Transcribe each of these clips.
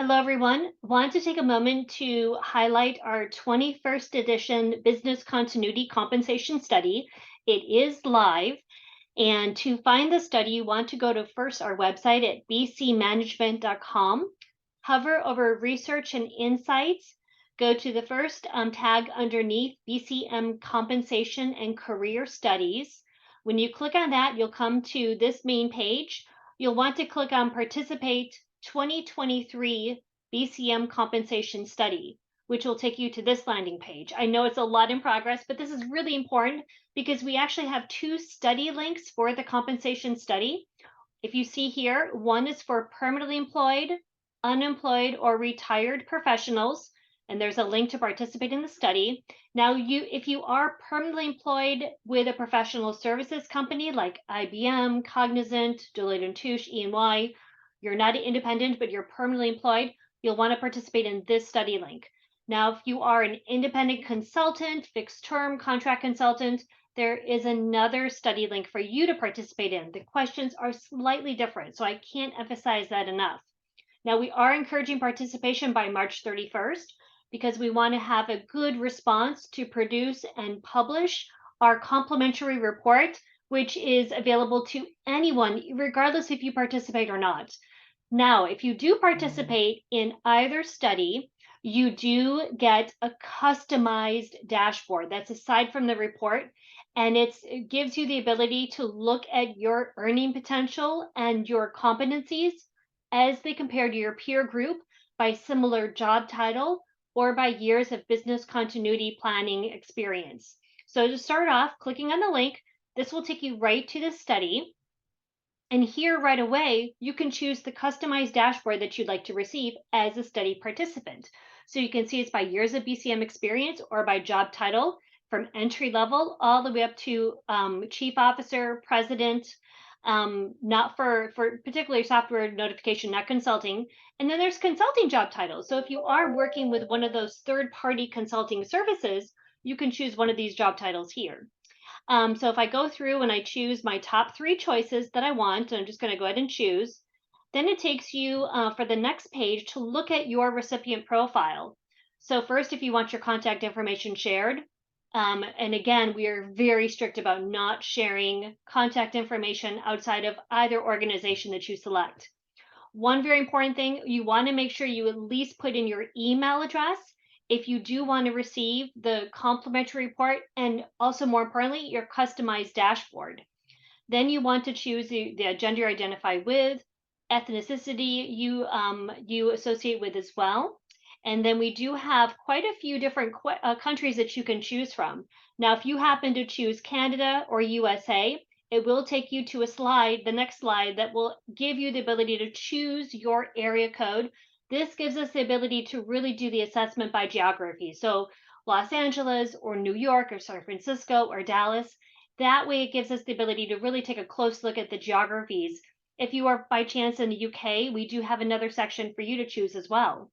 Hello, everyone. Want to take a moment to highlight our 21st edition Business Continuity Compensation Study. It is live. And to find the study, you want to go to first our website at bcmanagement.com, hover over Research and Insights, go to the first tag underneath BCM Compensation and Career Studies. When you click on that, you'll come to this main page. You'll want to click on Participate 2023 BCM Compensation Study, which will take you to this landing page. I know it's a lot in progress, but this is really important because we actually have two study links for the compensation study. If you see here, one is for permanently employed, unemployed, or retired professionals, and there's a link to participate in the study. Now, if you are permanently employed with a professional services company like IBM, Cognizant, Deloitte & Touche, E&Y, you're not an independent, but you're permanently employed, you'll want to participate in this study link. Now, if you are an independent consultant, fixed term contract consultant, there is another study link for you to participate in. The questions are slightly different, so I can't emphasize that enough. Now, we are encouraging participation by March 31st because we want to have a good response to produce and publish our complimentary report, which is available to anyone, regardless if you participate or not. Now, if you do participate in either study, you do get a customized dashboard that's aside from the report, and it gives you the ability to look at your earning potential and your competencies as they compare to your peer group by similar job title or by years of business continuity planning experience. So to start off, clicking on the link, this will take you right to the study. And here right away, you can choose the customized dashboard that you'd like to receive as a study participant. So you can see it's by years of BCM experience or by job title, from entry level all the way up to chief officer, president, not for particularly software notification, not consulting. And then there's consulting job titles. So if you are working with one of those third-party consulting services, you can choose one of these job titles here. So if I go through and I choose my top 3 choices that I want, I'm just going to go ahead and choose. Then it takes you for the next page to look at your recipient profile. So first, if you want your contact information shared, and again, we are very strict about not sharing contact information outside of either organization that you select. One very important thing, you want to make sure you at least put in your email address if you do want to receive the complimentary report, and also more importantly, your customized dashboard. Then you want to choose the gender you identify with, ethnicity you associate with as well. And then we do have quite a few different countries that you can choose from. Now, if you happen to choose Canada or USA, it will take you to a slide, the next slide, that will give you the ability to choose your area code. This gives us the ability to really do the assessment by geography. So Los Angeles or New York or San Francisco or Dallas, that way it gives us the ability to really take a close look at the geographies. If you are by chance in the UK, we do have another section for you to choose as well.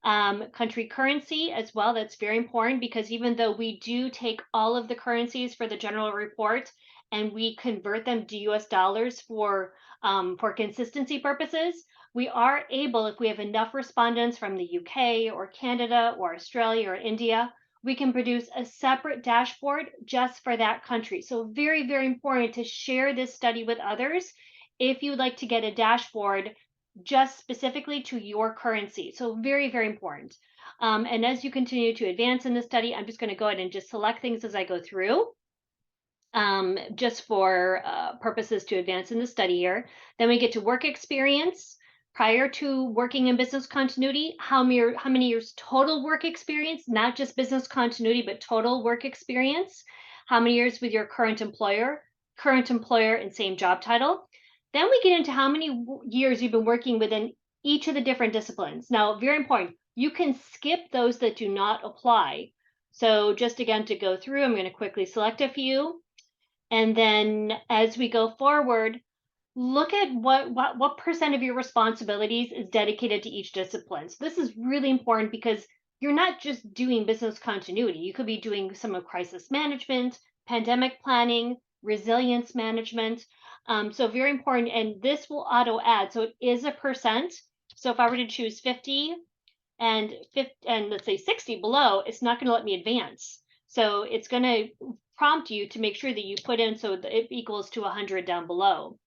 Country currency as well, that's very important because even though we do take all of the currencies for the general report and we convert them to US dollars for consistency purposes, we are able, if we have enough respondents from the UK or Canada or Australia or India, we can produce a separate dashboard just for that country. So very, very important to share this study with others if you'd like to get a dashboard just specifically to your currency. So very, very important. And as you continue to advance in the study, I'm just going to go ahead and just select things as I go through. Just for purposes to advance in the study here. Then we get to work experience. Prior to working in business continuity, how many years total work experience, not just business continuity, but total work experience. How many years with your current employer and same job title. Then we get into how many years you've been working within each of the different disciplines. Now, very important, you can skip those that do not apply. So just again to go through, I'm going to quickly select a few. And then as we go forward, look at what percent of your responsibilities is dedicated to each discipline. So this is really important because you're not just doing business continuity. You could be doing some of crisis management, pandemic planning, resilience management. So very important. And this will auto add. So it is a percent. So if I were to choose 50 and let's say 60 below, it's not going to let me advance. So it's going to prompt you to make sure that you put in so that it equals to 100 down below.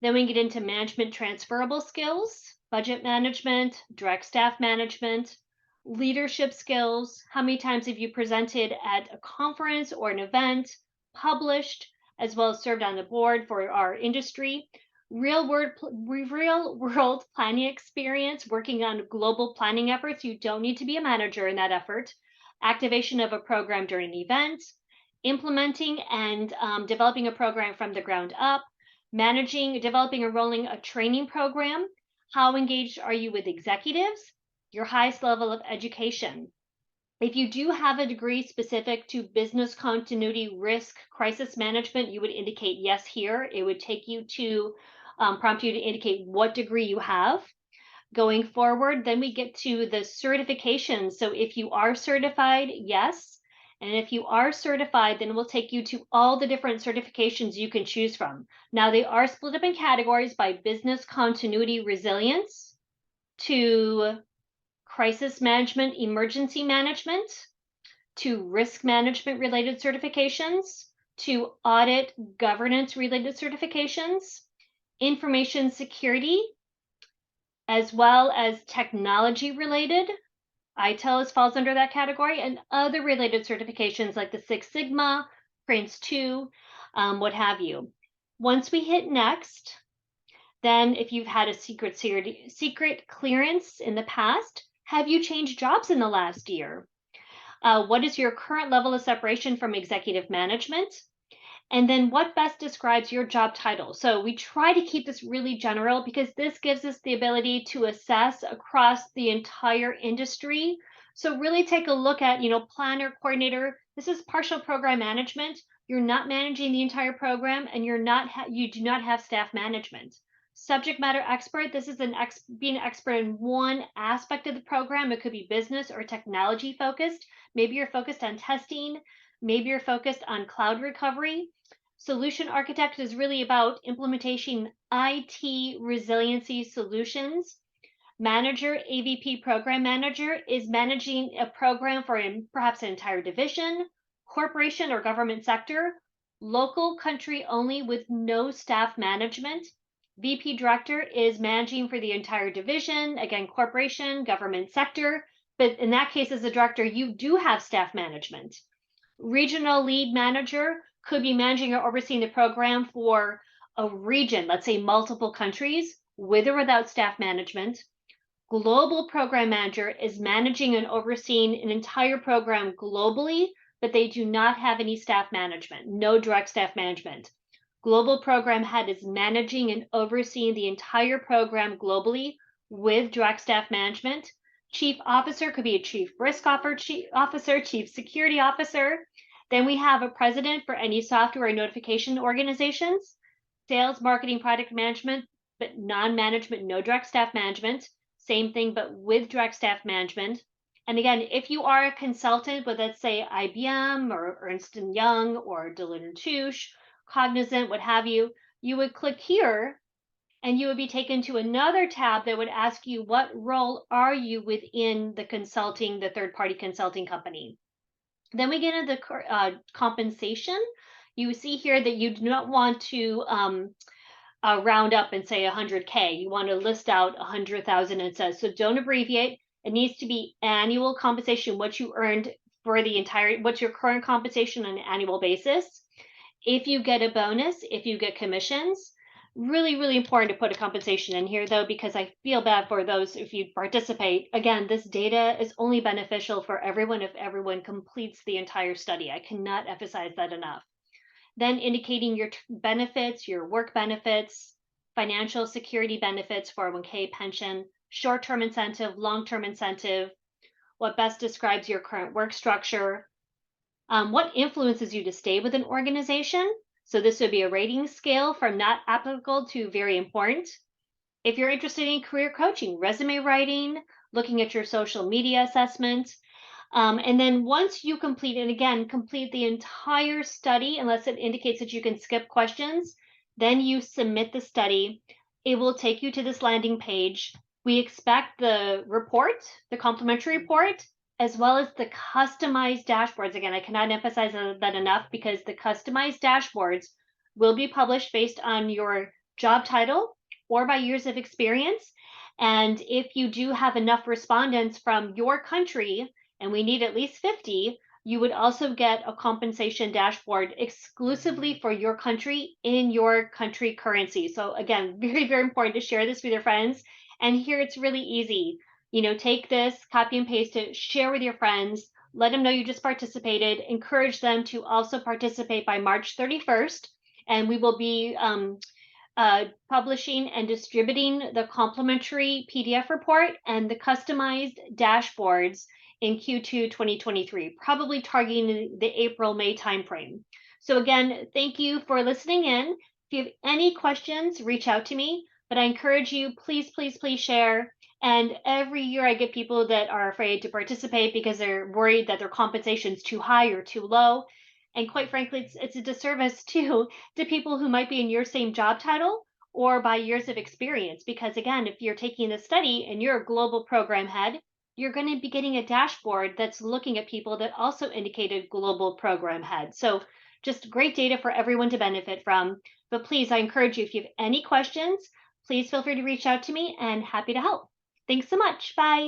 Then we get into management transferable skills, budget management, direct staff management, leadership skills. How many times have you presented at a conference or an event, published, as well as served on the board for our industry? Real world planning experience, working on global planning efforts. You don't need to be a manager in that effort. Activation of a program during an event, implementing and developing a program from the ground up, managing, developing, and rolling a training program. How engaged are you with executives? Your highest level of education. If you do have a degree specific to business continuity, risk, crisis management, you would indicate yes here. It would take you to prompt you to indicate what degree you have. Going forward, then we get to the certifications. So if you are certified, yes. And if you are certified, then we'll take you to all the different certifications you can choose from. Now, they are split up in categories by business continuity resilience to crisis management, emergency management, to risk management related certifications, to audit governance related certifications, information security, as well as technology related. ITEL falls under that category, and other related certifications like the Six Sigma, Prince 2, what have you. Once we hit next, then if you've had a secret clearance in the past, have you changed jobs in the last year? What is your current level of separation from executive management? And then what best describes your job title? So we try to keep this really general because this gives us the ability to assess across the entire industry. So really take a look at, planner, coordinator. This is partial program management. You're not managing the entire program, and you do not have staff management. Subject matter expert. This is being an expert in one aspect of the program. It could be business or technology focused. Maybe you're focused on testing. Maybe you're focused on cloud recovery. Solution architect is really about implementation IT resiliency solutions. Manager, AVP program manager, is managing a program for perhaps an entire division, corporation or government sector, local country only with no staff management. VP director is managing for the entire division, again, corporation, government sector, but in that case, as a director, you do have staff management. Regional lead manager could be managing or overseeing the program for a region, let's say multiple countries, with or without staff management. Global program manager is managing and overseeing an entire program globally, but they do not have any staff management, no direct staff management. Global program head is managing and overseeing the entire program globally with direct staff management. Chief officer could be a chief risk officer, chief security officer. Then we have a president for any software and notification organizations, sales, marketing, product management, but non-management, no direct staff management. Same thing, but with direct staff management. And again, if you are a consultant with, let's say, IBM or Ernst & Young or Deloitte & Touche, Cognizant, what have you, you would click here and you would be taken to another tab that would ask you what role are you within the third-party consulting company. Then we get into the compensation. You see here that you do not want to round up and say 100K. You want to list out 100,000 and says, so don't abbreviate. It needs to be annual compensation, what you earned for what's your current compensation on an annual basis. If you get a bonus, if you get commissions, really, really important to put a compensation in here though, because I feel bad for those if you participate. Again, this data is only beneficial for everyone if everyone completes the entire study. I cannot emphasize that enough. Then indicating your benefits, your work benefits, financial security benefits, 401k, pension, short-term incentive, long-term incentive, what best describes your current work structure, what influences you to stay with an organization. So this would be a rating scale from not applicable to very important. If you're interested in career coaching, resume writing, looking at your social media assessment, and then once you complete the entire study, unless it indicates that you can skip questions, then you submit the study. It will take you to this landing page. We expect the report, the complimentary report, as well as the customized dashboards. Again, I cannot emphasize that enough because the customized dashboards will be published based on your job title or by years of experience. And if you do have enough respondents from your country, and we need at least 50, you would also get a compensation dashboard exclusively for your country in your country currency. So again, very, very important to share this with your friends. And here it's really easy. Take this, copy and paste it, share with your friends, let them know you just participated, encourage them to also participate by March 31st. And we will be publishing and distributing the complimentary PDF report and the customized dashboards in Q2 2023, probably targeting the April-May timeframe. So again, thank you for listening in. If you have any questions, reach out to me, but I encourage you, please, please, please share. And every year I get people that are afraid to participate because they're worried that their compensation is too high or too low. And quite frankly, it's a disservice to people who might be in your same job title or by years of experience. Because again, if you're taking a study and you're a global program head, you're going to be getting a dashboard that's looking at people that also indicated global program head. So just great data for everyone to benefit from. But please, I encourage you, if you have any questions, please feel free to reach out to me and happy to help. Thanks so much. Bye.